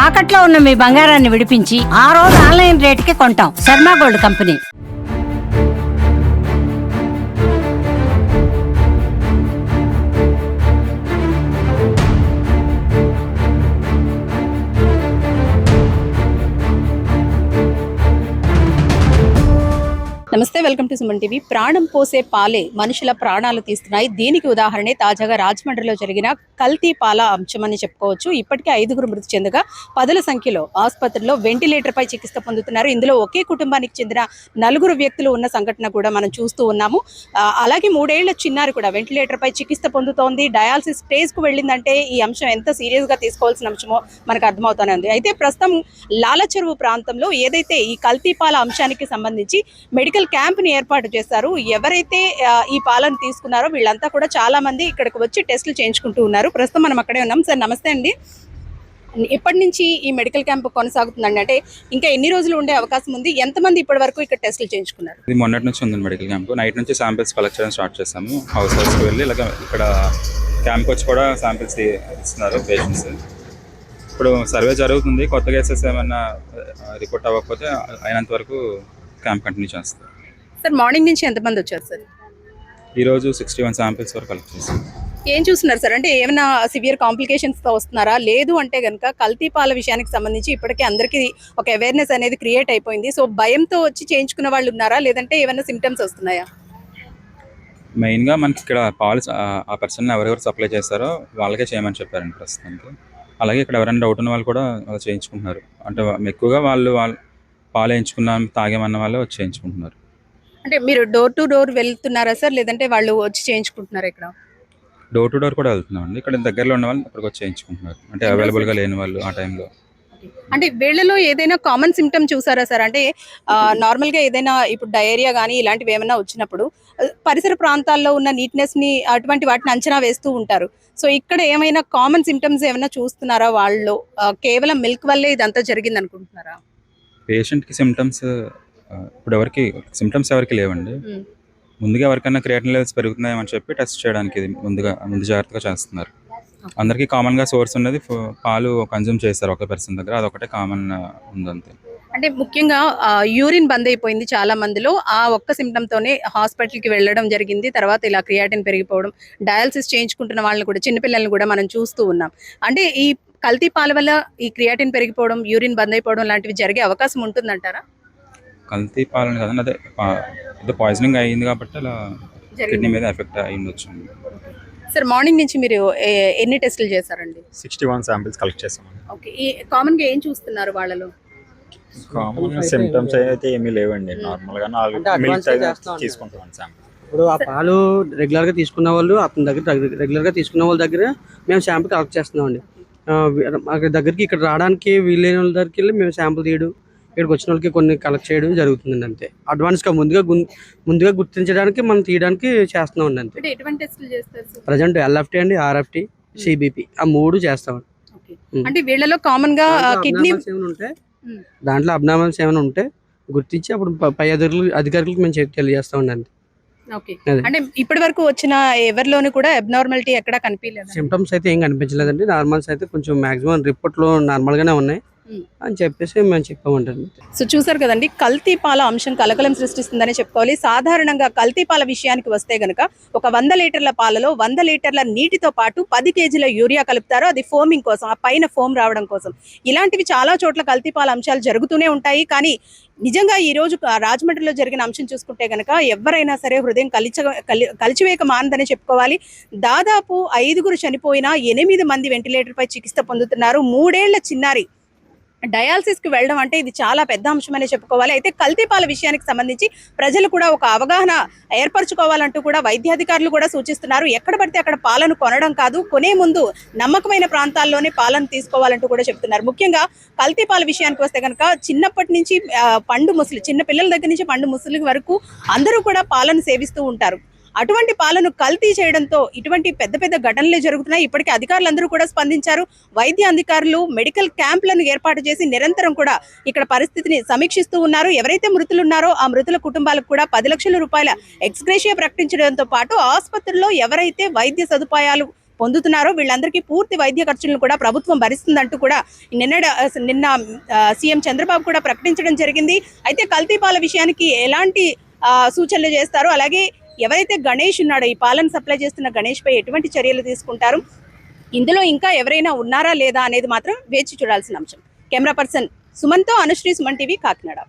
తాకట్లో ఉన్న మీ బంగారాన్ని విడిపించి ఆ రోజు ఆన్లైన్ రేటుకి కొంటాం. Sharma gold company. నమస్తే, వెల్కమ్ టు సుమన్ టీవీ. ప్రాణం పోసే పాలే మనుషుల ప్రాణాలు తీస్తున్నాయి. దీనికి ఉదాహరణే తాజాగా రాజమండ్రిలో జరిగిన కల్తీ పాల అంశం అని చెప్పుకోవచ్చు. ఇప్పటికే 5గురు మృతి చెందగా 10ల సంఖ్యలో ఆసుపత్రిలో వెంటిలేటర్పై చికిత్స పొందుతున్నారు. ఇందులో ఒకే కుటుంబానికి చెందిన 4 వ్యక్తులు ఉన్న సంఘటన కూడా మనం చూస్తూ ఉన్నాము. అలాగే 3 ఏళ్ల చిన్నారి కూడా వెంటిలేటర్పై చికిత్స పొందుతోంది. డయాలసిస్ స్టేజ్కు వెళ్ళిందంటే ఈ అంశం ఎంత సీరియస్గా తీసుకోవాల్సిన అంశమో మనకు అర్థమవుతూనే ఉంది. అయితే ప్రస్తుతం లాలచెరువు ప్రాంతంలో ఏదైతే ఈ కల్తీ పాల అంశానికి సంబంధించి మెడికల్ క్యాంప్ ని ఏర్పాటు చేశారు. ఎవరైతే ఈ పాలను తీసుకున్నారో వీళ్ళంతా కూడా చాలా మంది ఇక్కడికి వచ్చి టెస్టులు చేయించుకుంటూ ఉన్నారు. ప్రస్తుతం మనం అక్కడే ఉన్నాం. సార్ నమస్తే అండి. ఎప్పటి నుంచి ఈ మెడికల్ క్యాంప్ కొనసాగుతుందండి? అంటే ఇంకా ఎన్ని రోజులు ఉండే అవకాశం ఉంది? ఎంతమంది ఇప్పటి వరకు ఇక్కడ టెస్టులు చేయించుకున్నారు? ఇది మొన్నటి నుంచి ఉంది మెడికల్ క్యాంప్. నైట్ నుంచి శాంపిల్స్ కలెక్ట్ చేయడం స్టార్ట్ చేస్తాము. హౌస్కి వెళ్ళి ఇలాగ ఇక్కడ క్యాంప్ వచ్చి కూడా శాంపిల్స్ ఇస్తున్నారు పేషెంట్స్. ఇప్పుడు సర్వే జరుగుతుంది. కొత్త కేసెస్ ఏమైనా రిపోర్ట్ అవ్వకపోతే అయినంత వరకు క్యాంప్ కంటిన్యూ చేస్తారు. సార్ మార్నింగ్ నుంచి ఎంతమంది వచ్చారు సార్? ఈరోజు 61 శాంపిల్స్ వరకు కలెక్ట్ చేస్తాం. ఏం చూస్తున్నారు సార్? అంటే ఏమైనా సివియర్ కాంప్లికేషన్స్తో వస్తున్నారా? లేదు అంటే కనుక కల్తీ పాల విషయానికి సంబంధించి ఇప్పటికే అందరికీ ఒక అవేర్నెస్ అనేది క్రియేట్ అయిపోయింది. సో భయంతో వచ్చి చేయించుకున్న వాళ్ళు ఉన్నారా, లేదంటే ఏమైనా సిమ్టమ్స్ వస్తున్నాయా? మెయిన్గా మనకి ఇక్కడ పాలు ఆ పర్సన్ ఎవరెవరు సప్లై చేస్తారో వాళ్ళకే చేయమని చెప్పారండి ప్రస్తుతానికి. అలాగే ఇక్కడ ఎవరైనా డౌట్ ఉన్న వాళ్ళు కూడా చేయించుకుంటున్నారు. అంటే ఎక్కువగా వాళ్ళు పాలు వేయించుకున్నాం తాగేమన్న వాళ్ళు వచ్చి చేయించుకుంటున్నారు. అంటే మీరు డోర్ టు డోర్ వెళ్తున్నారా సార్, లేదంటే వాళ్ళు వచ్చి చేయించుకుంటున్నారా? ఇక్కడ డోర్ టు డోర్ కూడా వెళ్తున్నాం అండి. ఇక్కడ దగ్గరలో ఉన్న వాళ్ళు ఇక్కడికి వచ్చి చేయించుకుంటున్నారు. అంటే అవైలబుల్గా లేని వాళ్ళు ఆ టైంలో. అంటే వీళ్ళలో ఏదైనా కామన్ సిమ్టమ్ చూసారా సార్? అంటే నార్మల్గా ఏదైనా ఇప్పుడు డయేరియా కానీ ఇలాంటివి ఏమైనా వచ్చినప్పుడు పరిసర ప్రాంతాల్లో ఉన్న నీట్నెస్ని అటువంటి వాటిని అంచనా వేస్తూ ఉంటారు. సో ఇక్కడ ఏమైనా కామన్ సిమ్టమ్స్ ఏమైనా చూస్తున్నారా వాళ్ళు? కేవలం మిల్క్ వల్లే ఇదంతా జరిగింది అనుకుంటున్నారా? పేషెంట్కి సిమ్టమ్స్ ఇప్పుడు సిమ్టమ్స్ ఎవరికి లేవండి. ముందుగా ఎవరికైనా క్రియేటిన్ లెవెల్స్ పెరుగుతున్నాయని చెప్పి టెస్ట్ చేయడానికి ఇది ముందు జాగ్రత్తగా చేస్తున్నారు. అందరికీ కామన్గా సోర్స్ ఉన్నది పాలు కన్జ్యూమ్ చేస్తారు ఒక పర్సన్ దగ్గర. అదొకటే కామన్ ఉందంతే. అంటే ముఖ్యంగా యూరిన్ బంద్ అయిపోయింది చాలా మందిలో. ఆ ఒక్క సిమ్టమ్తోనే హాస్పిటల్కి వెళ్ళడం జరిగింది. తర్వాత ఇలా క్రియాటిన్ పెరిగిపోవడం, డయాలసిస్ చేయించుకుంటున్న వాళ్ళని కూడా, చిన్నపిల్లల్ని కూడా మనం చూస్తూ ఉన్నాం. అంటే ఈ కల్తీ పాల వల్ల ఈ క్రియాటిన్ పెరిగిపోవడం, యూరిన్ బంద్ అయిపోవడం లాంటివి జరిగే అవకాశం ఉంటుందంటారా? కల్తీ పాలని కదండి, అదే ఏదో పాయిజనింగ్ అయ్యింది కాబట్టి అలా కిడ్నీ మీద ఎఫెక్ట్ అయ్యి ఉండొచ్చు. సార్ మార్నింగ్ నుంచి మీరు ఎన్ని టెస్టులు చేశారండి? 61 శాంపిల్స్ కలెక్ట్ చేసాం. ఓకే. ఈ కామన్గా ఏం చూస్తున్నారు వాళ్ళలో? కామన్ సిమ్టమ్స్ అయితే ఏమీ లేవండి. నార్మల్గా తీసుకుంటాం శాంపిల్. ఇప్పుడు ఆ పాలు రెగ్యులర్గా తీసుకున్న వాళ్ళు అతని దగ్గర రెగ్యులర్గా తీసుకున్న వాళ్ళ దగ్గర మేము శాంపిల్ కలెక్ట్ చేస్తున్నామండి. అక్కడ దగ్గరికి ఇక్కడ రావడానికి వీలైన వాళ్ళ దగ్గరికి వెళ్ళి మేము శాంపిల్ తీయడం, ఇక్కడికి వచ్చిన వాళ్ళకి కొన్ని కలెక్ట్ చేయడం జరుగుతుందండి. అంతే. అడ్వాన్స్గా ముందుగా గుర్తించడానికి మనం తీయడానికి చేస్తున్నామండి. అంతే. అంటే ఎటువంటి టెస్టులు చేస్తారు? ప్రజెంట్ ఎల్ఎఫ్టీ అండి, ఆర్ఎఫ్టీ, సిబిపి ఆ 3 చేస్తామండి. అంటే వీళ్ళలో కామన్ గా కిడ్నీ దాంట్లో అబ్నార్మల్స్ ఏమైనా ఉంటే గుర్తించి అప్పుడు పై అధికారులకు మేము తెలియజేస్తామండి. అంతే. ఓకే. అంటే ఇప్పటి వరకు వచ్చిన ఎవరిలోనూ కూడా అబ్నార్మాలిటీ ఎక్కడా కనిపించలేదు? సిమ్టమ్స్ అయితే ఏం కనిపించలేదండి. నార్మల్స్ అయితే కొంచెం మాక్సిమం రిపోర్ట్లో నార్మల్గానే ఉన్నాయి అని చెప్పేసి మేము చెప్పామంటారు. సో చూసారు కదండి, కల్తీ పాల అంశం కలకలం సృష్టిస్తుందని చెప్పుకోవాలి. సాధారణంగా కల్తీ పాల విషయానికి వస్తే గనక ఒక 100 లీటర్ల పాలలో 100 లీటర్ల నీటితో పాటు 10 కేజీల యూరియా కలుపుతారు. అది ఫోమింగ్ కోసం, ఆ పైన ఫోమ్ రావడం కోసం. ఇలాంటివి చాలా చోట్ల కల్తీ పాల అంశాలు జరుగుతూనే ఉంటాయి. కానీ నిజంగా ఈ రోజు రాజమండ్రిలో జరిగిన అంశం చూసుకుంటే గనక ఎవరైనా సరే హృదయం కలిచివేక మానదని చెప్పుకోవాలి. దాదాపు 5గురు చనిపోయినా 8 మంది వెంటిలేటర్పై చికిత్స పొందుతున్నారు. 3 ఏళ్ల చిన్నారి డయాలసిస్కి వెళ్ళడం అంటే ఇది చాలా పెద్ద అంశమనే చెప్పుకోవాలి. అయితే కల్తీ పాల విషయానికి సంబంధించి ప్రజలు కూడా ఒక అవగాహన ఏర్పరచుకోవాలంటూ కూడా వైద్యాధికారులు కూడా సూచిస్తున్నారు. ఎక్కడ పడితే అక్కడ పాలను కొనడం కాదు, కొనే ముందు నమ్మకమైన ప్రాంతాల్లోనే పాలను తీసుకోవాలంటూ కూడా చెప్తున్నారు. ముఖ్యంగా కల్తీ పాల విషయానికి వస్తే కనుక చిన్నప్పటి నుంచి చిన్న పిల్లల దగ్గర నుంచి పండు ముసలి వరకు అందరూ కూడా పాలను సేవిస్తూ ఉంటారు. అటువంటి పాలను కల్తీ చేయడంతో ఇటువంటి పెద్ద పెద్ద ఘటనలే జరుగుతున్నాయి. ఇప్పటికే అధికారులందరూ కూడా స్పందించారు. వైద్య అధికారులు మెడికల్ క్యాంపులను ఏర్పాటు చేసి నిరంతరం కూడా ఇక్కడ పరిస్థితిని సమీక్షిస్తూ ఉన్నారు. ఎవరైతే మృతులు ఉన్నారో ఆ మృతుల కుటుంబాలకు కూడా 10 లక్షల రూపాయల ఎక్స్గ్రేషియా ప్రకటించడంతో పాటు ఆసుపత్రుల్లో ఎవరైతే వైద్య సదుపాయాలు పొందుతున్నారో వీళ్ళందరికీ పూర్తి వైద్య ఖర్చులను కూడా ప్రభుత్వం భరిస్తుందంటూ కూడా నిన్న సీఎం చంద్రబాబు కూడా ప్రకటించడం జరిగింది. అయితే కల్తీ పాల విషయానికి ఎలాంటి సూచనలు చేస్తారు, అలాగే ఎవరైతే గణేష్ ఉన్నాడో ఈ పాలను సప్లై చేస్తున్న గణేష్ పై ఎటువంటి చర్యలు తీసుకుంటారు, ఇందులో ఇంకా ఎవరైనా ఉన్నారా లేదా అనేది మాత్రం వేచి చూడాల్సిన అంశం. కెమెరా పర్సన్ సుమన్తో అనుశ్రీ, సుమన్ టీవీ, కాకినాడ.